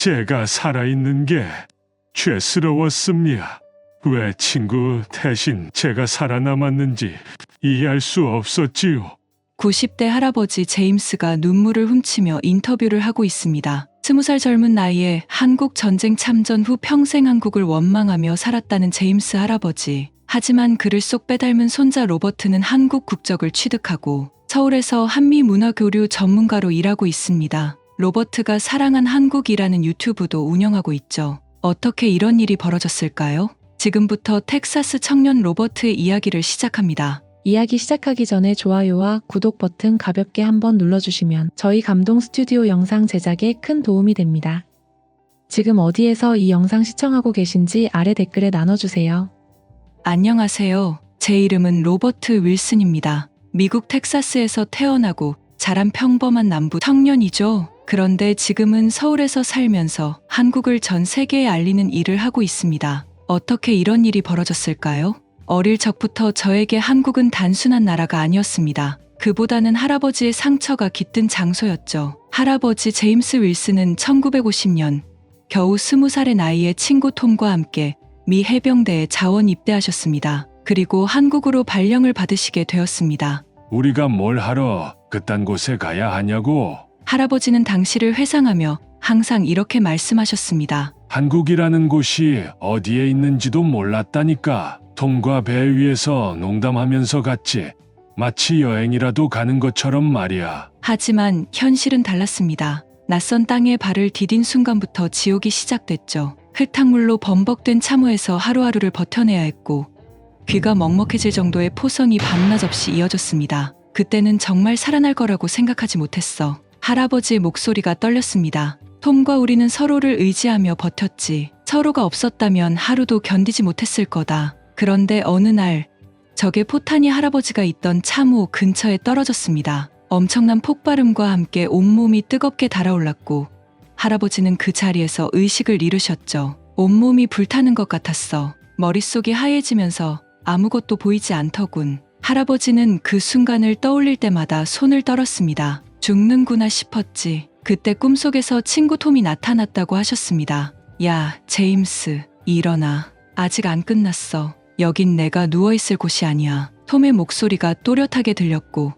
제가 살아있는 게 죄스러웠습니다. 왜 친구 대신 제가 살아남았는지 이해할 수 없었지요. 90대 할아버지 제임스가 눈물을 훔치며 인터뷰를 하고 있습니다. 20살 젊은 나이에 한국 전쟁 참전 후 평생 한국을 원망하며 살았다는 제임스 할아버지. 하지만 그를 쏙 빼닮은 손자 로버트는 한국 국적을 취득하고 서울에서 한미 문화 교류 전문가로 일하고 있습니다. 로버트가 사랑한 한국이라는 유튜브도 운영하고 있죠. 어떻게 이런 일이 벌어졌을까요? 지금부터 텍사스 청년 로버트의 이야기를 시작합니다. 이야기 시작하기 전에 좋아요와 구독 버튼 가볍게 한번 눌러주시면 저희 감동 스튜디오 영상 제작에 큰 도움이 됩니다. 지금 어디에서 이 영상 시청하고 계신지 아래 댓글에 나눠주세요. 안녕하세요. 제 이름은 로버트 윌슨입니다. 미국 텍사스에서 태어나고 자란 평범한 남부 청년이죠. 그런데 지금은 서울에서 살면서 한국을 전 세계에 알리는 일을 하고 있습니다. 어떻게 이런 일이 벌어졌을까요? 어릴 적부터 저에게 한국은 단순한 나라가 아니었습니다. 그보다는 할아버지의 상처가 깃든 장소였죠. 할아버지 제임스 윌슨은 1950년 겨우 20살의 나이에 친구 톰과 함께 미 해병대에 자원 입대하셨습니다. 그리고 한국으로 발령을 받으시게 되었습니다. 우리가 뭘 하러 그딴 곳에 가야 하냐고. 할아버지는 당시를 회상하며 항상 이렇게 말씀하셨습니다. 한국이라는 곳이 어디에 있는지도 몰랐다니까. 톰과 배 위에서 농담하면서 갔지. 마치 여행이라도 가는 것처럼 말이야. 하지만 현실은 달랐습니다. 낯선 땅에 발을 디딘 순간부터 지옥이 시작됐죠. 흙탕물로 범벅된 참호에서 하루하루를 버텨내야 했고 귀가 먹먹해질 정도의 포성이 밤낮 없이 이어졌습니다. 그때는 정말 살아날 거라고 생각하지 못했어. 할아버지의 목소리가 떨렸습니다. 톰과 우리는 서로를 의지하며 버텼지. 서로가 없었다면 하루도 견디지 못했을 거다. 그런데 어느 날 적의 포탄이 할아버지가 있던 참호 근처에 떨어졌습니다. 엄청난 폭발음과 함께 온몸이 뜨겁게 달아올랐고 할아버지는 그 자리에서 의식을 잃으셨죠. 온몸이 불타는 것 같았어. 머릿속이 하얘지면서 아무것도 보이지 않더군. 할아버지는 그 순간을 떠올릴 때마다 손을 떨었습니다. 죽는구나 싶었지. 그때 꿈속에서 친구 톰이 나타났다고 하셨습니다. 야, 제임스, 일어나. 아직 안 끝났어. 여긴 내가 누워있을 곳이 아니야. 톰의 목소리가 또렷하게 들렸고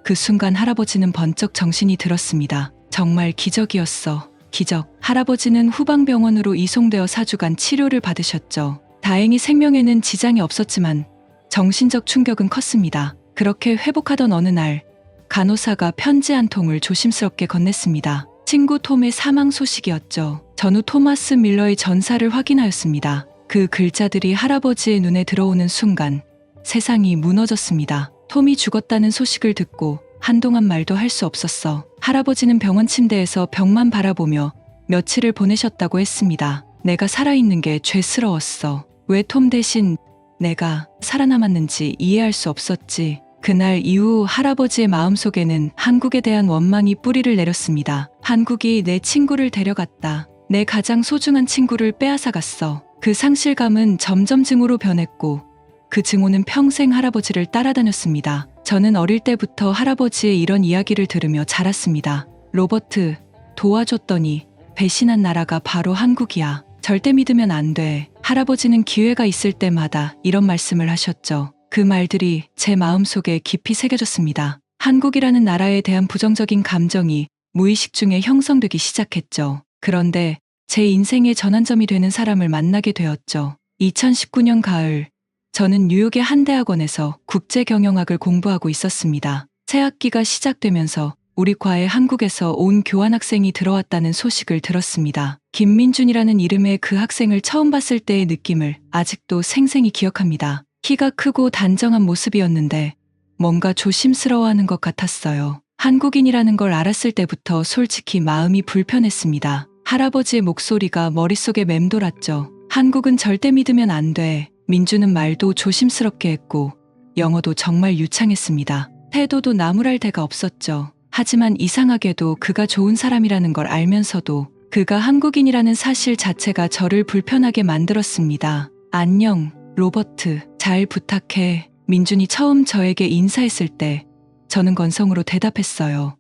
그 순간 할아버지는 번쩍 정신이 들었습니다. 정말 기적이었어. 기적. 할아버지는 후방병원으로 이송되어 4주간 치료를 받으셨죠. 다행히 생명에는 지장이 없었지만 정신적 충격은 컸습니다. 그렇게 회복하던 어느 날 간호사가 편지 한 통을 조심스럽게 건넸습니다. 친구 톰의 사망 소식이었죠. 전후 토마스 밀러의 전사를 확인하였습니다. 그 글자들이 할아버지의 눈에 들어오는 순간 세상이 무너졌습니다. 톰이 죽었다는 소식을 듣고 한동안 말도 할 수 없었어. 할아버지는 병원 침대에서 벽만 바라보며 며칠을 보내셨다고 했습니다. 내가 살아있는 게 죄스러웠어. 왜 톰 대신 내가 살아남았는지 이해할 수 없었지. 그날 이후 할아버지의 마음속에는 한국에 대한 원망이 뿌리를 내렸습니다. 한국이 내 친구를 데려갔다. 내 가장 소중한 친구를 빼앗아갔어. 그 상실감은 점점 증오로 변했고 그 증오는 평생 할아버지를 따라다녔습니다. 저는 어릴 때부터 할아버지의 이런 이야기를 들으며 자랐습니다. 로버트, 도와줬더니 배신한 나라가 바로 한국이야. 절대 믿으면 안 돼. 할아버지는 기회가 있을 때마다 이런 말씀을 하셨죠. 그 말들이 제 마음속에 깊이 새겨졌습니다. 한국이라는 나라에 대한 부정적인 감정이 무의식 중에 형성되기 시작했죠. 그런데 제 인생의 전환점이 되는 사람을 만나게 되었죠. 2019년 가을, 저는 뉴욕의 한 대학원에서 국제경영학을 공부하고 있었습니다. 새 학기가 시작되면서 우리 과에 한국에서 온 교환학생이 들어왔다는 소식을 들었습니다. 김민준이라는 이름의 그 학생을 처음 봤을 때의 느낌을 아직도 생생히 기억합니다. 키가 크고 단정한 모습이었는데 뭔가 조심스러워하는 것 같았어요. 한국인이라는 걸 알았을 때부터 솔직히 마음이 불편했습니다. 할아버지의 목소리가 머릿속에 맴돌았죠. 한국은 절대 믿으면 안 돼. 민주는 말도 조심스럽게 했고 영어도 정말 유창했습니다. 태도도 나무랄 데가 없었죠. 하지만 이상하게도 그가 좋은 사람이라는 걸 알면서도 그가 한국인이라는 사실 자체가 저를 불편하게 만들었습니다. 안녕, 로버트. 잘 부탁해. 민준이 처음 저에게 인사했을 때 저는 건성으로 대답했어요.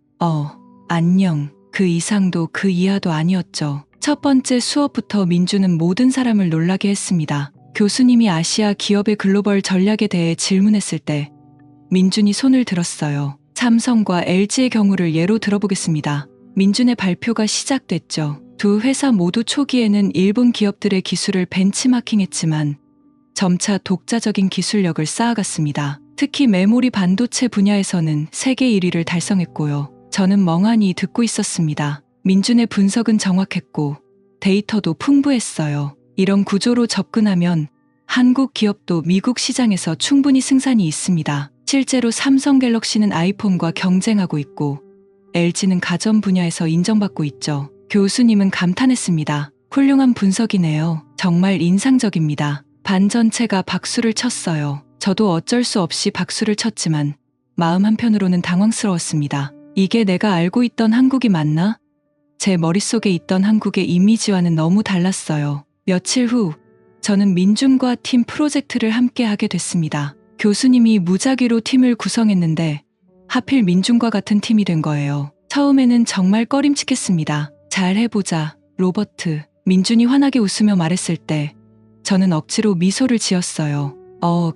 안녕. 그 이상도 그 이하도 아니었죠. 첫 번째 수업부터 민주는 모든 사람을 놀라게 했습니다. 교수님이 아시아 기업의 글로벌 전략에 대해 질문했을 때 민준이 손을 들었어요. 삼성과 LG의 경우를 예로 들어보겠습니다. 민준의 발표가 시작됐죠. 두 회사 모두 초기에는 일본 기업들의 기술을 벤치마킹했지만 점차 독자적인 기술력을 쌓아갔습니다. 특히 메모리 반도체 분야에서는 세계 1위를 달성했고요. 저는 멍하니 듣고 있었습니다. 민준의 분석은 정확했고 데이터도 풍부했어요. 이런 구조로 접근하면 한국 기업도 미국 시장에서 충분히 승산이 있습니다. 실제로 삼성 갤럭시는 아이폰과 경쟁하고 있고 LG는 가전 분야에서 인정받고 있죠. 교수님은 감탄했습니다. 훌륭한 분석이네요. 정말 인상적입니다. 반 전체가 박수를 쳤어요. 저도 어쩔 수 없이 박수를 쳤지만 마음 한편으로는 당황스러웠습니다. 이게 내가 알고 있던 한국이 맞나? 제 머릿속에 있던 한국의 이미지와는 너무 달랐어요. 며칠 후 저는 민준과 팀 프로젝트를 함께 하게 됐습니다. 교수님이 무작위로 팀을 구성했는데 하필 민준과 같은 팀이 된 거예요. 처음에는 정말 꺼림칙했습니다. 잘 해보자, 로버트. 민준이 환하게 웃으며 말했을 때 저는 억지로 미소를 지었어요.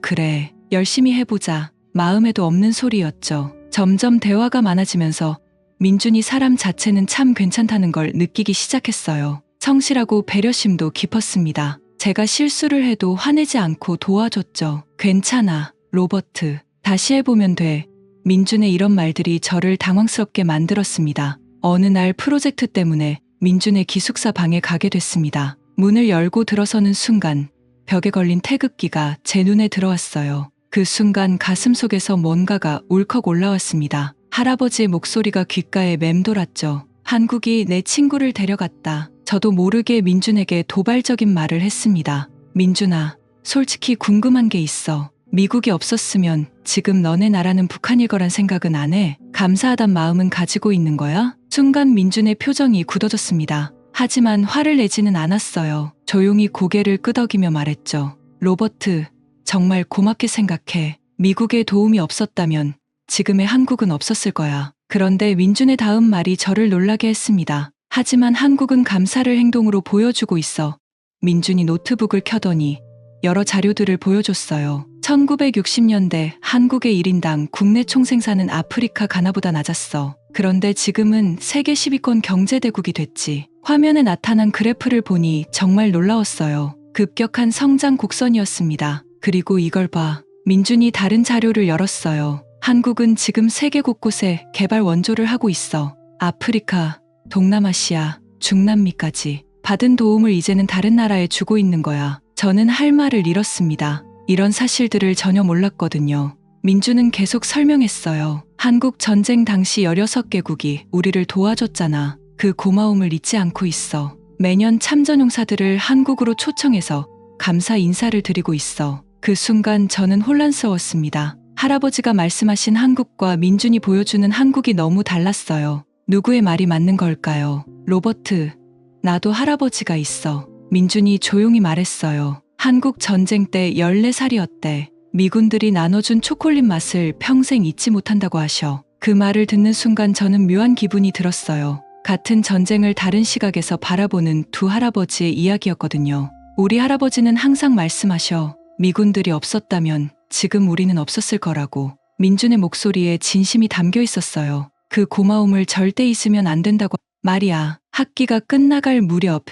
그래. 열심히 해보자. 마음에도 없는 소리였죠. 점점 대화가 많아지면서 민준이 사람 자체는 참 괜찮다는 걸 느끼기 시작했어요. 성실하고 배려심도 깊었습니다. 제가 실수를 해도 화내지 않고 도와줬죠. 괜찮아, 로버트. 다시 해보면 돼. 민준의 이런 말들이 저를 당황스럽게 만들었습니다. 어느 날 프로젝트 때문에 민준의 기숙사 방에 가게 됐습니다. 문을 열고 들어서는 순간 벽에 걸린 태극기가 제 눈에 들어왔어요. 그 순간 가슴속에서 뭔가가 울컥 올라왔습니다. 할아버지의 목소리가 귓가에 맴돌았죠. 한국이 내 친구를 데려갔다. 저도 모르게 민준에게 도발적인 말을 했습니다. 민준아, 솔직히 궁금한 게 있어. 미국이 없었으면 지금 너네 나라는 북한일 거란 생각은 안 해? 감사하단 마음은 가지고 있는 거야? 순간 민준의 표정이 굳어졌습니다. 하지만 화를 내지는 않았어요. 조용히 고개를 끄덕이며 말했죠. 로버트, 정말 고맙게 생각해. 미국의 도움이 없었다면 지금의 한국은 없었을 거야. 그런데 민준의 다음 말이 저를 놀라게 했습니다. 하지만 한국은 감사를 행동으로 보여주고 있어. 민준이 노트북을 켜더니 여러 자료들을 보여줬어요. 1960년대 한국의 1인당 국내 총생산은 아프리카 가나보다 낮았어. 그런데 지금은 세계 10위권 경제대국이 됐지. 화면에 나타난 그래프를 보니 정말 놀라웠어요. 급격한 성장 곡선이었습니다. 그리고 이걸 봐. 민준이 다른 자료를 열었어요. 한국은 지금 세계 곳곳에 개발 원조를 하고 있어. 아프리카, 동남아시아, 중남미까지. 받은 도움을 이제는 다른 나라에 주고 있는 거야. 저는 할 말을 잃었습니다. 이런 사실들을 전혀 몰랐거든요. 민준은 계속 설명했어요. 한국 전쟁 당시 16개국이 우리를 도와줬잖아. 그 고마움을 잊지 않고 있어. 매년 참전용사들을 한국으로 초청해서 감사 인사를 드리고 있어. 그 순간 저는 혼란스러웠습니다. 할아버지가 말씀하신 한국과 민준이 보여주는 한국이 너무 달랐어요. 누구의 말이 맞는 걸까요? 로버트, 나도 할아버지가 있어. 민준이 조용히 말했어요. 한국 전쟁 때 14살이었대. 미군들이 나눠준 초콜릿 맛을 평생 잊지 못한다고 하셔. 그 말을 듣는 순간 저는 묘한 기분이 들었어요. 같은 전쟁을 다른 시각에서 바라보는 두 할아버지의 이야기였거든요. 우리 할아버지는 항상 말씀하셔. 미군들이 없었다면 지금 우리는 없었을 거라고. 민준의 목소리에 진심이 담겨 있었어요. 그 고마움을 절대 잊으면 안 된다고. 말이야. 학기가 끝나갈 무렵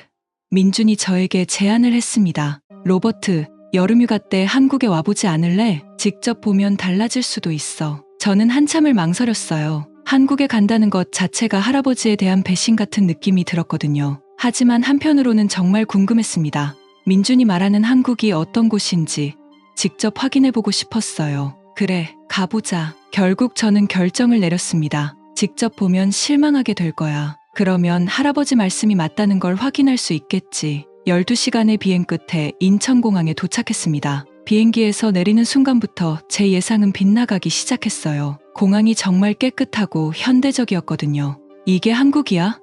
민준이 저에게 제안을 했습니다. 로버트, 여름휴가 때 한국에 와보지 않을래? 직접 보면 달라질 수도 있어. 저는 한참을 망설였어요. 한국에 간다는 것 자체가 할아버지에 대한 배신 같은 느낌이 들었거든요. 하지만 한편으로는 정말 궁금했습니다. 민준이 말하는 한국이 어떤 곳인지 직접 확인해보고 싶었어요. 그래, 가보자. 결국 저는 결정을 내렸습니다. 직접 보면 실망하게 될 거야. 그러면 할아버지 말씀이 맞다는 걸 확인할 수 있겠지. 12시간의 비행 끝에 인천공항에 도착했습니다. 비행기에서 내리는 순간부터 제 예상은 빗나가기 시작했어요. 공항이 정말 깨끗하고 현대적이었거든요. 이게 한국이야?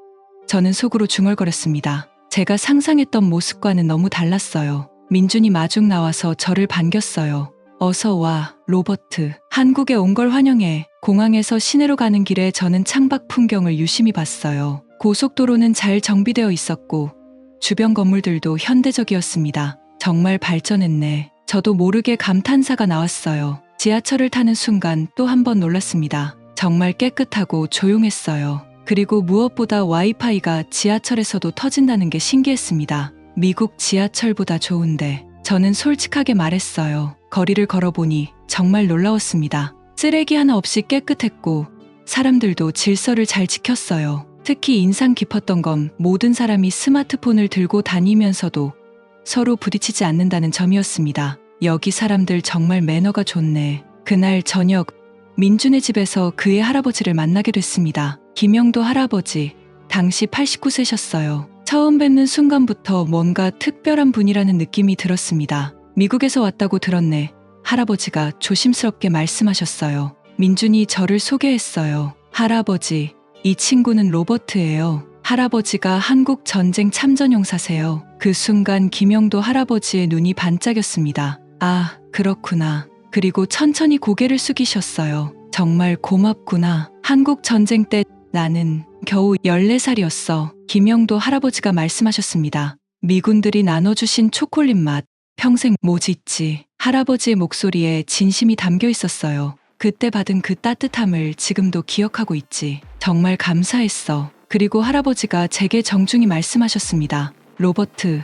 저는 속으로 중얼거렸습니다. 제가 상상했던 모습과는 너무 달랐어요. 민준이 마중 나와서 저를 반겼어요. 어서 와, 로버트. 한국에 온 걸 환영해. 공항에서 시내로 가는 길에 저는 창밖 풍경을 유심히 봤어요. 고속도로는 잘 정비되어 있었고 주변 건물들도 현대적이었습니다. 정말 발전했네. 저도 모르게 감탄사가 나왔어요. 지하철을 타는 순간 또 한 번 놀랐습니다. 정말 깨끗하고 조용했어요. 그리고 무엇보다 와이파이가 지하철에서도 터진다는 게 신기했습니다. 미국 지하철보다 좋은데 저는 솔직하게 말했어요. 거리를 걸어보니 정말 놀라웠습니다. 쓰레기 하나 없이 깨끗했고 사람들도 질서를 잘 지켰어요. 특히 인상 깊었던 건 모든 사람이 스마트폰을 들고 다니면서도 서로 부딪히지 않는다는 점이었습니다. 여기 사람들 정말 매너가 좋네. 그날 저녁 민준의 집에서 그의 할아버지를 만나게 됐습니다. 김영도 할아버지, 당시 89세셨어요. 처음 뵙는 순간부터 뭔가 특별한 분이라는 느낌이 들었습니다. 미국에서 왔다고 들었네. 할아버지가 조심스럽게 말씀하셨어요. 민준이 저를 소개했어요. 할아버지, 이 친구는 로버트예요. 할아버지가 한국 전쟁 참전용사세요. 그 순간 김영도 할아버지의 눈이 반짝였습니다. 아, 그렇구나. 그리고 천천히 고개를 숙이셨어요. 정말 고맙구나. 한국 전쟁 때 나는 겨우 14살이었어. 김영도 할아버지가 말씀하셨습니다. 미군들이 나눠주신 초콜릿 맛, 평생 못 잊지. 할아버지의 목소리에 진심이 담겨 있었어요. 그때 받은 그 따뜻함을 지금도 기억하고 있지. 정말 감사했어. 그리고 할아버지가 제게 정중히 말씀하셨습니다. 로버트,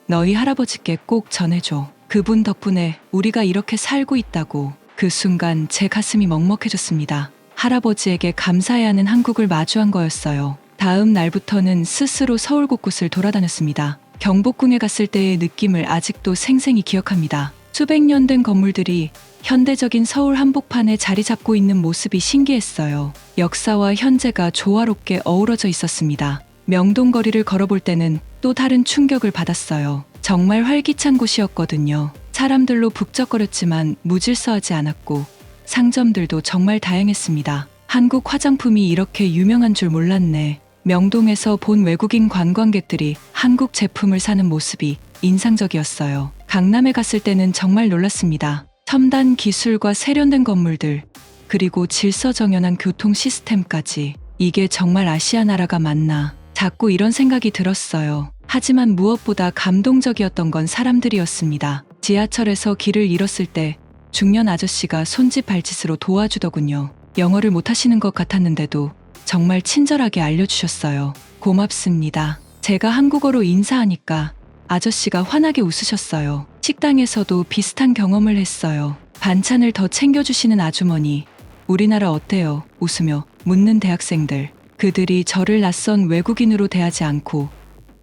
너희 할아버지께 꼭 전해줘. 그분 덕분에 우리가 이렇게 살고 있다고. 그 순간 제 가슴이 먹먹해졌습니다. 할아버지에게 감사해야 하는 한국을 마주한 거였어요. 다음 날부터는 스스로 서울 곳곳을 돌아다녔습니다. 경복궁에 갔을 때의 느낌을 아직도 생생히 기억합니다. 수백 년 된 건물들이 현대적인 서울 한복판에 자리 잡고 있는 모습이 신기했어요. 역사와 현재가 조화롭게 어우러져 있었습니다. 명동 거리를 걸어볼 때는 또 다른 충격을 받았어요. 정말 활기찬 곳이었거든요. 사람들로 북적거렸지만 무질서하지 않았고 상점들도 정말 다양했습니다. 한국 화장품이 이렇게 유명한 줄 몰랐네. 명동에서 본 외국인 관광객들이 한국 제품을 사는 모습이 인상적이었어요. 강남에 갔을 때는 정말 놀랐습니다. 첨단 기술과 세련된 건물들, 그리고 질서정연한 교통 시스템까지. 이게 정말 아시아 나라가 맞나? 자꾸 이런 생각이 들었어요. 하지만 무엇보다 감동적이었던 건 사람들이었습니다. 지하철에서 길을 잃었을 때 중년 아저씨가 손짓 발짓으로 도와주더군요. 영어를 못하시는 것 같았는데도 정말 친절하게 알려주셨어요. 고맙습니다. 제가 한국어로 인사하니까 아저씨가 환하게 웃으셨어요. 식당에서도 비슷한 경험을 했어요. 반찬을 더 챙겨주시는 아주머니, 우리나라 어때요? 웃으며 묻는 대학생들. 그들이 저를 낯선 외국인으로 대하지 않고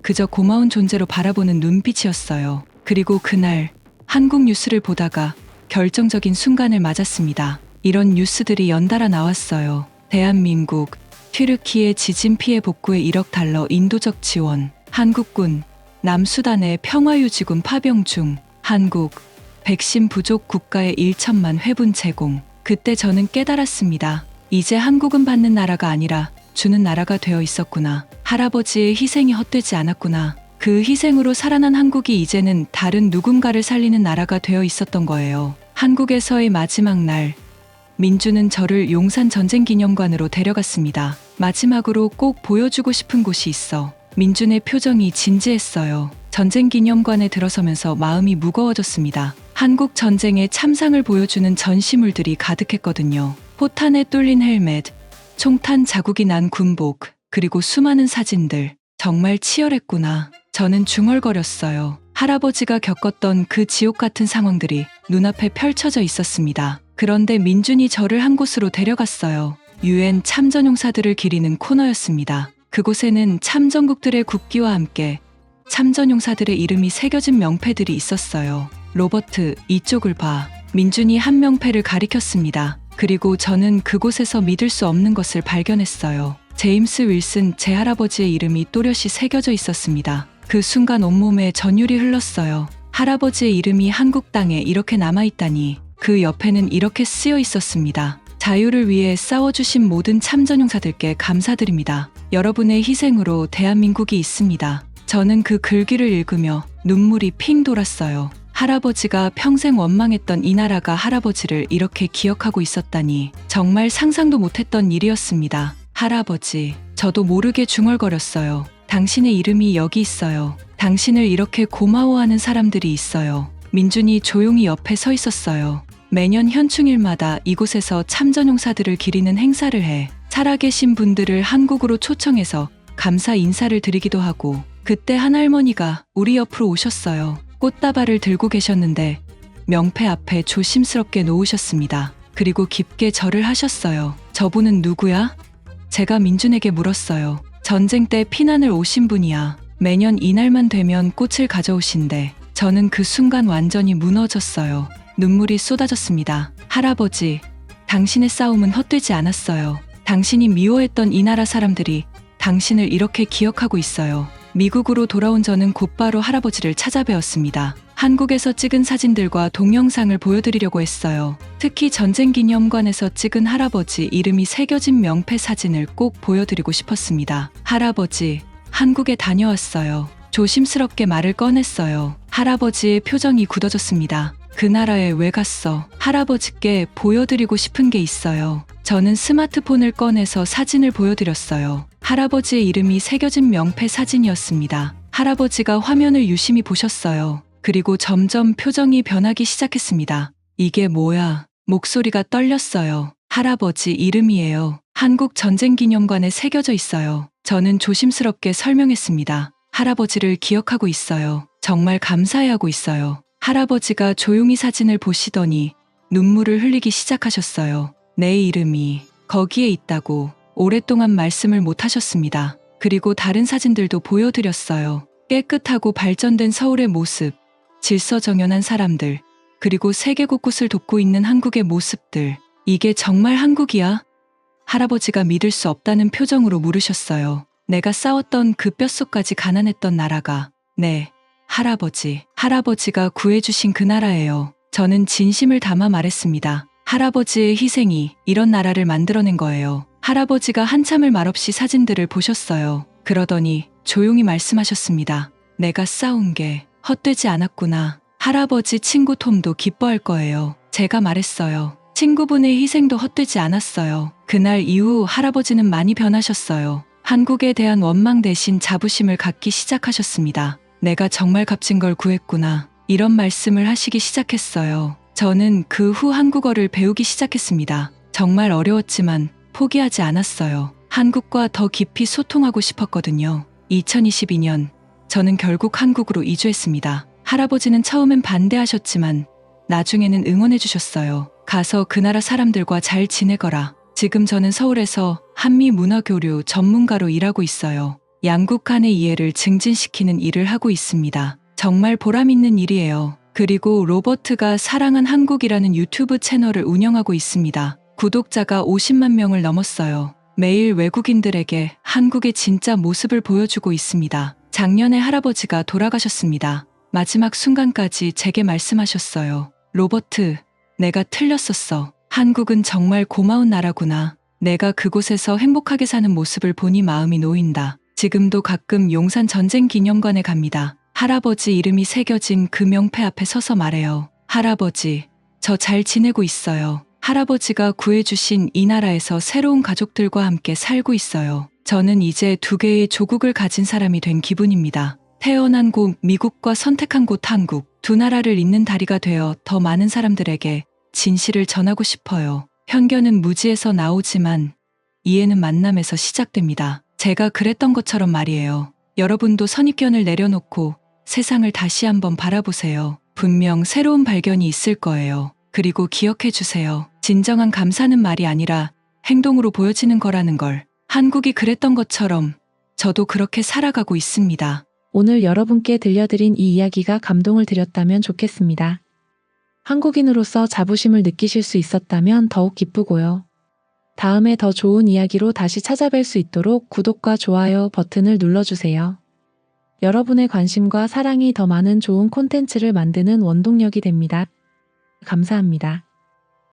그저 고마운 존재로 바라보는 눈빛이었어요. 그리고 그날 한국 뉴스를 보다가 결정적인 순간을 맞았습니다. 이런 뉴스들이 연달아 나왔어요. 대한민국, 튀르키예 지진 피해 복구에 1억 달러 인도적 지원, 한국군, 남수단의 평화유지군 파병 중, 한국, 백신 부족 국가에 1천만 회분 제공. 그때 저는 깨달았습니다. 이제 한국은 받는 나라가 아니라 주는 나라가 되어 있었구나. 할아버지의 희생이 헛되지 않았구나. 그 희생으로 살아난 한국이 이제는 다른 누군가를 살리는 나라가 되어 있었던 거예요. 한국에서의 마지막 날, 민주는 저를 용산 전쟁기념관으로 데려갔습니다. 마지막으로 꼭 보여주고 싶은 곳이 있어. 민준의 표정이 진지했어요. 전쟁기념관에 들어서면서 마음이 무거워졌습니다. 한국 전쟁의 참상을 보여주는 전시물들이 가득했거든요. 포탄에 뚫린 헬멧, 총탄 자국이 난 군복, 그리고 수많은 사진들. 정말 치열했구나. 저는 중얼거렸어요. 할아버지가 겪었던 그 지옥 같은 상황들이 눈앞에 펼쳐져 있었습니다. 그런데 민준이 저를 한 곳으로 데려갔어요. 유엔 참전용사들을 기리는 코너였습니다. 그곳에는 참전국들의 국기와 함께 참전용사들의 이름이 새겨진 명패들이 있었어요. 로버트, 이쪽을 봐. 민준이 한 명패를 가리켰습니다. 그리고 저는 그곳에서 믿을 수 없는 것을 발견했어요. 제임스 윌슨, 제 할아버지의 이름이 또렷이 새겨져 있었습니다. 그 순간 온몸에 전율이 흘렀어요. 할아버지의 이름이 한국 땅에 이렇게 남아있다니. 그 옆에는 이렇게 쓰여 있었습니다. 자유를 위해 싸워주신 모든 참전용사들께 감사드립니다. 여러분의 희생으로 대한민국이 있습니다. 저는 그 글귀를 읽으며 눈물이 핑 돌았어요. 할아버지가 평생 원망했던 이 나라가 할아버지를 이렇게 기억하고 있었다니 정말 상상도 못했던 일이었습니다. 할아버지, 저도 모르게 중얼거렸어요. 당신의 이름이 여기 있어요. 당신을 이렇게 고마워하는 사람들이 있어요. 민준이 조용히 옆에 서 있었어요. 매년 현충일마다 이곳에서 참전용사들을 기리는 행사를 해 살아계신 분들을 한국으로 초청해서 감사 인사를 드리기도 하고, 그때 한 할머니가 우리 옆으로 오셨어요. 꽃다발을 들고 계셨는데 명패 앞에 조심스럽게 놓으셨습니다. 그리고 깊게 절을 하셨어요. 저분은 누구야? 제가 민준에게 물었어요. 전쟁 때 피난을 오신 분이야. 매년 이날만 되면 꽃을 가져오신대. 저는 그 순간 완전히 무너졌어요. 눈물이 쏟아졌습니다. 할아버지, 당신의 싸움은 헛되지 않았어요. 당신이 미워했던 이 나라 사람들이 당신을 이렇게 기억하고 있어요. 미국으로 돌아온 저는 곧바로 할아버지를 찾아뵈었습니다. 한국에서 찍은 사진들과 동영상을 보여드리려고 했어요. 특히 전쟁기념관에서 찍은 할아버지 이름이 새겨진 명패 사진을 꼭 보여드리고 싶었습니다. 할아버지, 한국에 다녀왔어요. 조심스럽게 말을 꺼냈어요. 할아버지의 표정이 굳어졌습니다. 그 나라에 왜 갔어? 할아버지께 보여드리고 싶은 게 있어요. 저는 스마트폰을 꺼내서 사진을 보여드렸어요. 할아버지의 이름이 새겨진 명패 사진이었습니다. 할아버지가 화면을 유심히 보셨어요. 그리고 점점 표정이 변하기 시작했습니다. 이게 뭐야? 목소리가 떨렸어요. 할아버지 이름이에요. 한국 전쟁기념관에 새겨져 있어요. 저는 조심스럽게 설명했습니다. 할아버지를 기억하고 있어요. 정말 감사해하고 있어요. 할아버지가 조용히 사진을 보시더니 눈물을 흘리기 시작하셨어요. 내 이름이 거기에 있다고 오랫동안 말씀을 못 하셨습니다. 그리고 다른 사진들도 보여드렸어요. 깨끗하고 발전된 서울의 모습, 질서정연한 사람들, 그리고 세계 곳곳을 돕고 있는 한국의 모습들. 이게 정말 한국이야? 할아버지가 믿을 수 없다는 표정으로 물으셨어요. 내가 싸웠던 그 뼛속까지 가난했던 나라가, 네, 할아버지, 할아버지가 구해주신 그 나라예요. 저는 진심을 담아 말했습니다. 할아버지의 희생이 이런 나라를 만들어낸 거예요. 할아버지가 한참을 말없이 사진들을 보셨어요. 그러더니 조용히 말씀하셨습니다. 내가 싸운 게 헛되지 않았구나. 할아버지 친구 톰도 기뻐할 거예요. 제가 말했어요. 친구분의 희생도 헛되지 않았어요. 그날 이후 할아버지는 많이 변하셨어요. 한국에 대한 원망 대신 자부심을 갖기 시작하셨습니다. 내가 정말 값진 걸 구했구나. 이런 말씀을 하시기 시작했어요. 저는 그 후 한국어를 배우기 시작했습니다. 정말 어려웠지만 포기하지 않았어요. 한국과 더 깊이 소통하고 싶었거든요. 2022년 저는 결국 한국으로 이주했습니다. 할아버지는 처음엔 반대하셨지만 나중에는 응원해 주셨어요. 가서 그 나라 사람들과 잘 지내거라. 지금 저는 서울에서 한미 문화 교류 전문가로 일하고 있어요. 양국 간의 이해를 증진시키는 일을 하고 있습니다. 정말 보람 있는 일이에요. 그리고 로버트가 사랑한 한국이라는 유튜브 채널을 운영하고 있습니다. 구독자가 50만 명을 넘었어요. 매일 외국인들에게 한국의 진짜 모습을 보여주고 있습니다. 작년에 할아버지가 돌아가셨습니다. 마지막 순간까지 제게 말씀하셨어요. 로버트, 내가 틀렸었어. 한국은 정말 고마운 나라구나. 내가 그곳에서 행복하게 사는 모습을 보니 마음이 놓인다. 지금도 가끔 용산 전쟁기념관에 갑니다. 할아버지 이름이 새겨진 그 명패 앞에 서서 말해요. 할아버지, 저 잘 지내고 있어요. 할아버지가 구해주신 이 나라에서 새로운 가족들과 함께 살고 있어요. 저는 이제 2개의 조국을 가진 사람이 된 기분입니다. 태어난 곳 미국과 선택한 곳 한국, 두 나라를 잇는 다리가 되어 더 많은 사람들에게 진실을 전하고 싶어요. 편견은 무지에서 나오지만 이해는 만남에서 시작됩니다. 제가 그랬던 것처럼 말이에요. 여러분도 선입견을 내려놓고 세상을 다시 한번 바라보세요. 분명 새로운 발견이 있을 거예요. 그리고 기억해 주세요. 진정한 감사는 말이 아니라 행동으로 보여지는 거라는 걸. 한국이 그랬던 것처럼 저도 그렇게 살아가고 있습니다. 오늘 여러분께 들려드린 이 이야기가 감동을 드렸다면 좋겠습니다. 한국인으로서 자부심을 느끼실 수 있었다면 더욱 기쁘고요. 다음에 더 좋은 이야기로 다시 찾아뵐 수 있도록 구독과 좋아요 버튼을 눌러주세요. 여러분의 관심과 사랑이 더 많은 좋은 콘텐츠를 만드는 원동력이 됩니다. 감사합니다.